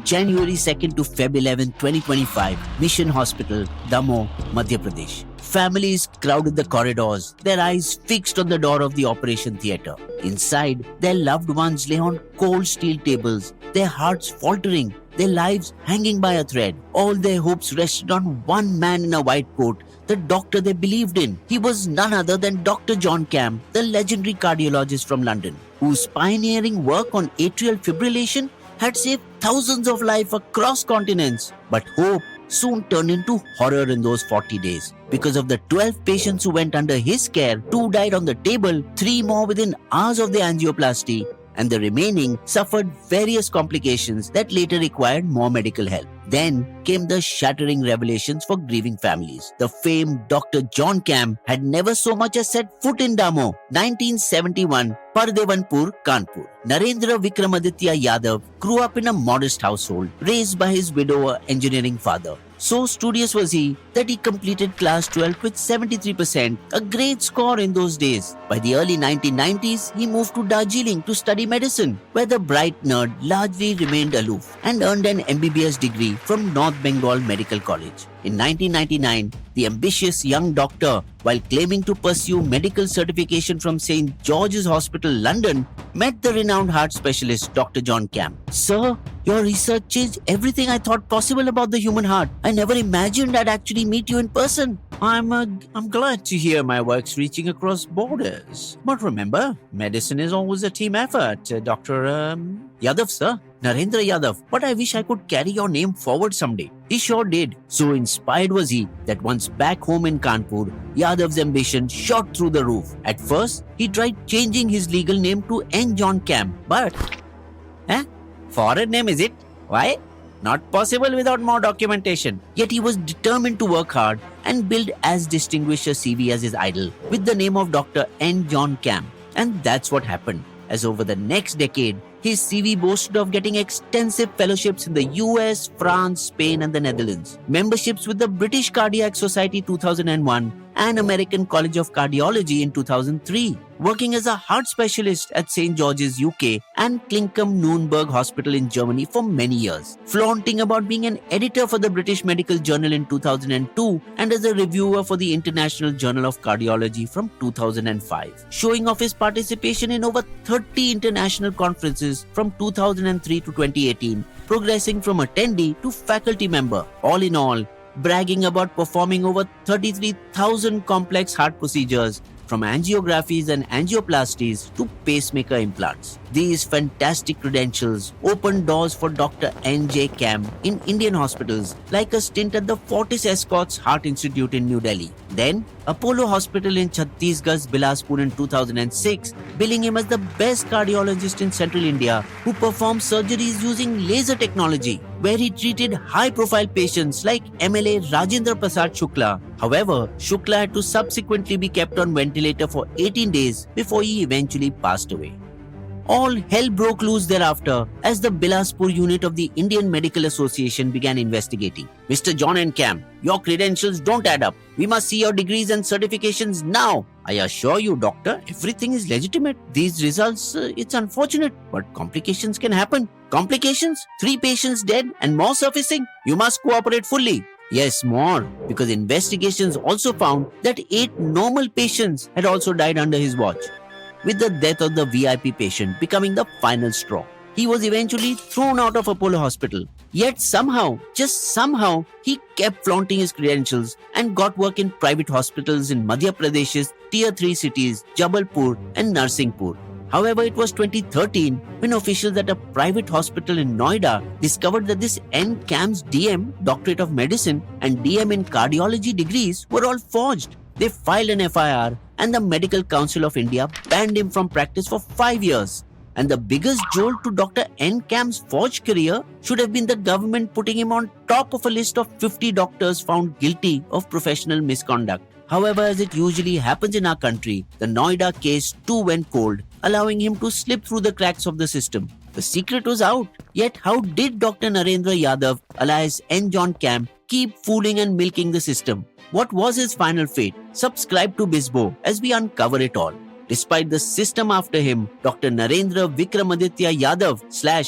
January 2nd to Feb 11, 2025, Mission Hospital, Damoh, Madhya Pradesh. Families crowded the corridors, their eyes fixed on the door of the operation theatre. Inside, their loved ones lay on cold steel tables, their hearts faltering, their lives hanging by a thread. All their hopes rested on one man in a white coat, the doctor they believed in. He was none other than Dr. John Camm, the legendary cardiologist from London, whose pioneering work on atrial fibrillation had saved thousands of lives across continents. But hope soon turned into horror in those 40 days. Because of the 12 patients who went under his care, 2 died on the table, 3 more within hours of the angioplasty, and the remaining suffered various complications that later required more medical help. Then came the shattering revelations for grieving families. The famed Dr. John Camm had never so much as set foot in Damoh. 1971, Pardevanpur, Kanpur. Narendra Vikramaditya Yadav grew up in a modest household, raised by his widower engineering father. So studious was he that he completed class 12 with 73%, a great score in those days. By the early 1990s, he moved to Darjeeling to study medicine, where the bright nerd largely remained aloof and earned an MBBS degree from North Bengal Medical College. In 1999, the ambitious young doctor, while claiming to pursue medical certification from St. George's Hospital, London, met the renowned heart specialist Dr. John Camm. Sir, your research changed everything I thought possible about the human heart. I never imagined I'd actually meet you in person. I'm glad to hear my work's reaching across borders. But remember, medicine is always a team effort, Dr. Yadav, sir. Narendra Yadav. But I wish I could carry your name forward someday. He sure did. So inspired was he that once back home in Kanpur, Yadav's ambition shot through the roof. At first, he tried changing his legal name to N John Camm. But, foreign name is it? Why? Not possible without more documentation. Yet he was determined to work hard and build as distinguished a CV as his idol, with the name of Dr. N John Camm. And that's what happened, as over the next decade, his CV boasted of getting extensive fellowships in the US, France, Spain and the Netherlands, memberships with the British Cardiac Society 2001 and American College of Cardiology in 2003, working as a heart specialist at St. George's UK and Klinkum Nürnberg Hospital in Germany for many years, flaunting about being an editor for the British Medical Journal in 2002 and as a reviewer for the International Journal of Cardiology from 2005, showing off his participation in over 30 international conferences from 2003 to 2018, progressing from attendee to faculty member. All in all, bragging about performing over 33,000 complex heart procedures, from angiographies and angioplasties to pacemaker implants. These fantastic credentials opened doors for Dr. N. J. Camm in Indian hospitals, like a stint at the Fortis Escorts Heart Institute in New Delhi. Then, Apollo Hospital in Chhattisgarh's Bilaspur in 2006, billing him as the best cardiologist in central India who performed surgeries using laser technology, where he treated high-profile patients like MLA Rajendra Prasad Shukla. However, Shukla had to subsequently be kept on ventilator for 18 days before he eventually passed away. All hell broke loose thereafter as the Bilaspur unit of the Indian Medical Association began investigating. Mr. John N. Camm, your credentials don't add up. We must see your degrees and certifications now. I assure you, doctor, everything is legitimate. These results, it's unfortunate, but complications can happen. Complications? 3 patients dead and more surfacing? You must cooperate fully. Yes, more, because investigations also found that 8 normal patients had also died under his watch, with the death of the VIP patient becoming the final straw. He was eventually thrown out of Apollo Hospital. Yet somehow, just somehow, he kept flaunting his credentials and got work in private hospitals in Madhya Pradesh's Tier 3 cities, Jabalpur and Narsinghpur. However, it was 2013 when officials at a private hospital in Noida discovered that this N. Camm's DM, Doctorate of Medicine, and DM in Cardiology degrees were all forged. They filed an FIR and the Medical Council of India banned him from practice for 5 years. And the biggest jolt to Dr. N. Camm's forged career should have been the government putting him on top of a list of 50 doctors found guilty of professional misconduct. However, as it usually happens in our country, the Noida case too went cold, allowing him to slip through the cracks of the system. The secret was out. Yet how did Dr. Narendra Yadav, alias N. John Camm, keep fooling and milking the system? What was his final fate? Subscribe to Bisbo as we uncover it all. Despite the system after him, Dr. Narendra Vikramaditya Yadav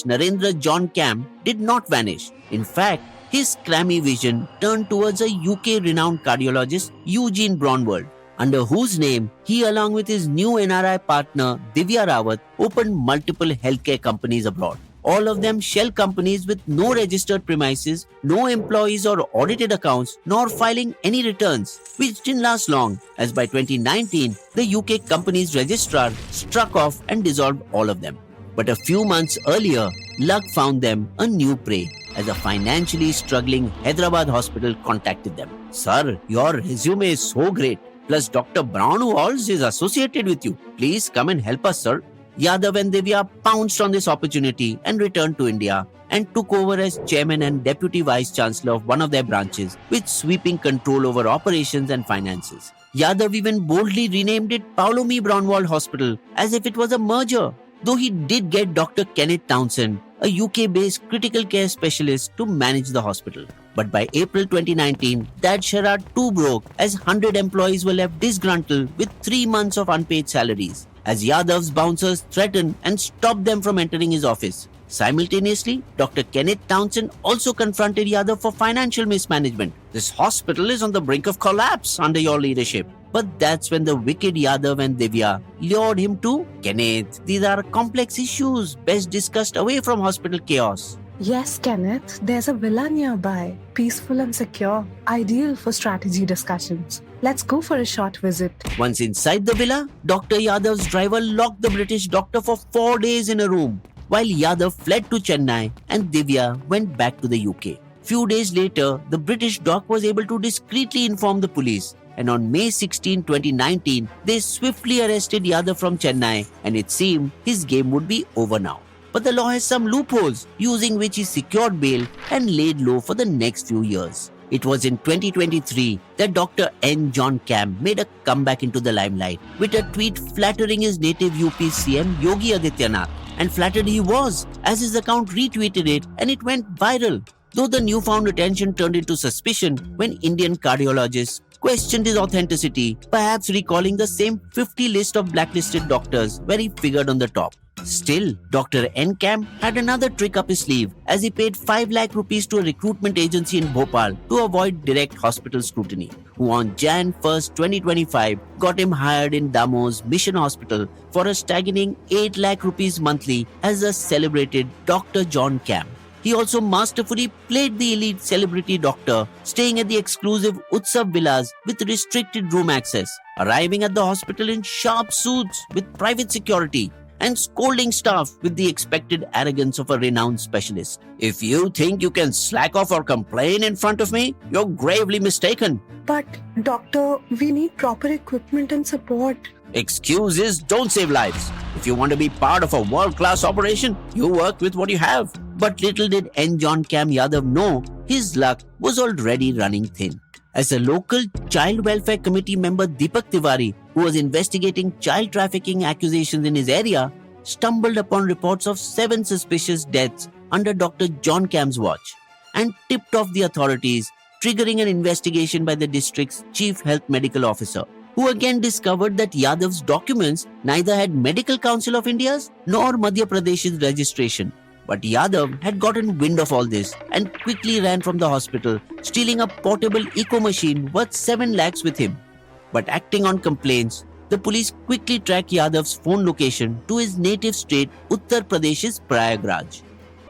/ Narendra John Camm did not vanish. In fact, his scrammy vision turned towards a UK-renowned cardiologist, Eugene Braunwald, under whose name he, along with his new NRI partner Divya Rawat, opened multiple healthcare companies abroad. All of them shell companies with no registered premises, no employees or audited accounts, nor filing any returns, which didn't last long, as by 2019, the UK company's registrar struck off and dissolved all of them. But a few months earlier, luck found them a new prey, as a financially struggling Hyderabad hospital contacted them. Sir, your resume is so great. Plus, Dr. Braunwald is associated with you. Please come and help us, sir. Yadav and Divya pounced on this opportunity and returned to India and took over as chairman and deputy vice chancellor of one of their branches, with sweeping control over operations and finances. Yadav even boldly renamed it Paulomi Braunwald Hospital as if it was a merger, though he did get Dr. Kenneth Townsend, a UK-based critical care specialist, to manage the hospital. But by April 2019, that charade too broke, as 100 employees were left disgruntled with 3 months of unpaid salaries, as Yadav's bouncers threatened and stopped them from entering his office. Simultaneously, Dr. Kenneth Townsend also confronted Yadav for financial mismanagement. This hospital is on the brink of collapse under your leadership. But that's when the wicked Yadav and Divya lured him to, Kenneth, these are complex issues best discussed away from hospital chaos. Yes, Kenneth, there's a villa nearby, peaceful and secure, ideal for strategy discussions. Let's go for a short visit. Once inside the villa, Dr. Yadav's driver locked the British doctor for 4 days in a room, while Yadav fled to Chennai and Divya went back to the UK. Few days later, the British doc was able to discreetly inform the police, and on May 16, 2019, they swiftly arrested Yadav from Chennai, and it seemed his game would be over now. But the law has some loopholes, using which he secured bail and laid low for the next few years. It was in 2023 that Dr. N John Camm made a comeback into the limelight with a tweet flattering his native UP CM Yogi Adityanath. And flattered he was, as his account retweeted it and it went viral. Though the newfound attention turned into suspicion when Indian cardiologists questioned his authenticity, perhaps recalling the same 50 list of blacklisted doctors where he figured on the top. Still, Dr. N Camm had another trick up his sleeve, as he paid 5 lakh rupees to a recruitment agency in Bhopal to avoid direct hospital scrutiny, who on Jan 1st, 2025 got him hired in Damoh's Mission Hospital for a staggering 8 lakh rupees monthly as a celebrated Dr. John Camm. He also masterfully played the elite celebrity doctor, staying at the exclusive Utsav villas with restricted room access, arriving at the hospital in sharp suits with private security, and scolding staff with the expected arrogance of a renowned specialist. If you think you can slack off or complain in front of me, you're gravely mistaken. But, doctor, we need proper equipment and support. Excuses don't save lives. If you want to be part of a world-class operation, you work with what you have. But little did N John Camm Yadav know, his luck was already running thin. As a local Child Welfare Committee member, Deepak Tiwari, who was investigating child trafficking accusations in his area, stumbled upon reports of 7 suspicious deaths under Dr. John Camm's watch and tipped off the authorities, triggering an investigation by the district's chief health medical officer, who again discovered that Yadav's documents neither had Medical Council of India's nor Madhya Pradesh's registration. But Yadav had gotten wind of all this and quickly ran from the hospital, stealing a portable eco machine worth 7 lakhs with him. But acting on complaints, the police quickly tracked Yadav's phone location to his native state, Uttar Pradesh's Prayagraj.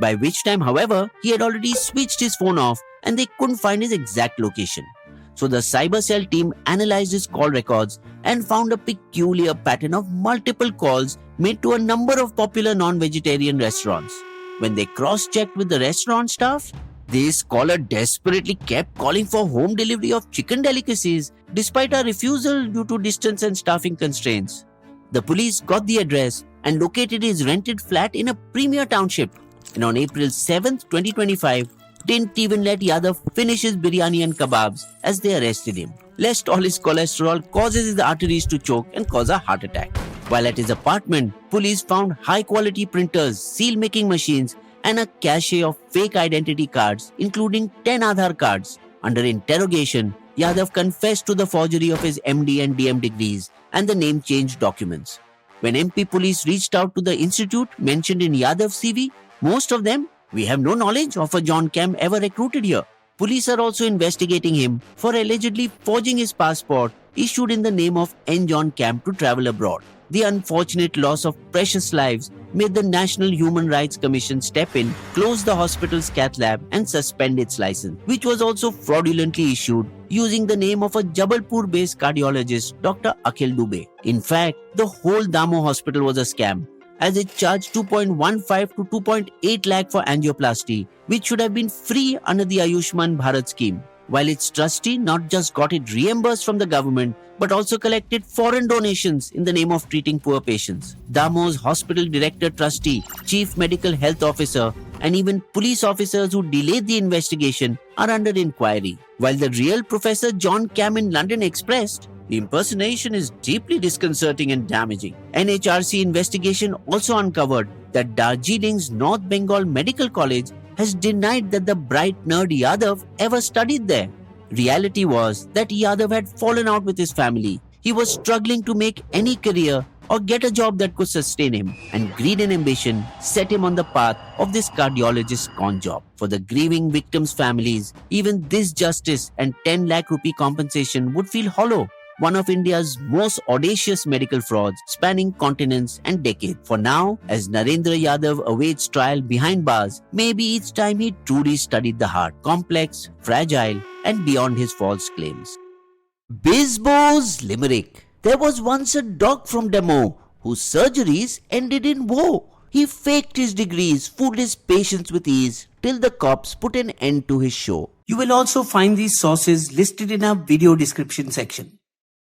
By which time, however, he had already switched his phone off and they couldn't find his exact location. So the cyber cell team analyzed his call records and found a peculiar pattern of multiple calls made to a number of popular non-vegetarian restaurants. When they cross-checked with the restaurant staff, this caller desperately kept calling for home delivery of chicken delicacies despite our refusal due to distance and staffing constraints. The police got the address and located his rented flat in a premier township. And on April 7th, 2025, didn't even let Yadav finish his biryani and kebabs as they arrested him, lest all his cholesterol causes his arteries to choke and cause a heart attack. While at his apartment, police found high-quality printers, seal-making machines, and a cache of fake identity cards, including 10 Aadhaar cards. Under interrogation, Yadav confessed to the forgery of his MD and DM degrees and the name change documents. When MP police reached out to the institute mentioned in Yadav's CV, most of them, "We have no knowledge of a John Camm ever recruited here." Police are also investigating him for allegedly forging his passport issued in the name of N John Camm to travel abroad. The unfortunate loss of precious lives made the National Human Rights Commission step in, close the hospital's Cath-lab and suspend its license, which was also fraudulently issued using the name of a Jabalpur-based cardiologist, Dr. Akhil Dubey. In fact, the whole Damoh hospital was a scam, as it charged 2.15 to 2.8 lakh for angioplasty, which should have been free under the Ayushman Bharat scheme. While its trustee not just got it reimbursed from the government, but also collected foreign donations in the name of treating poor patients. Damoh's hospital director trustee, chief medical health officer, and even police officers who delayed the investigation are under inquiry. While the real Professor John Camm in London expressed, "The impersonation is deeply disconcerting and damaging." NHRC investigation also uncovered that Darjeeling's North Bengal Medical College has denied that the bright nerd Yadav ever studied there. Reality was that Yadav had fallen out with his family. He was struggling to make any career or get a job that could sustain him, and greed and ambition set him on the path of this cardiologist's con job. For the grieving victims' families, even this justice and 10 lakh rupee compensation would feel hollow. One of India's most audacious medical frauds spanning continents and decades. For now, as Narendra Yadav awaits trial behind bars, maybe it's time he truly studied the heart, complex, fragile, and beyond his false claims. Bisbo's limerick. There was once a dog from Damoh whose surgeries ended in woe. He faked his degrees, fooled his patients with ease, till the cops put an end to his show. You will also find these sources listed in our video description section.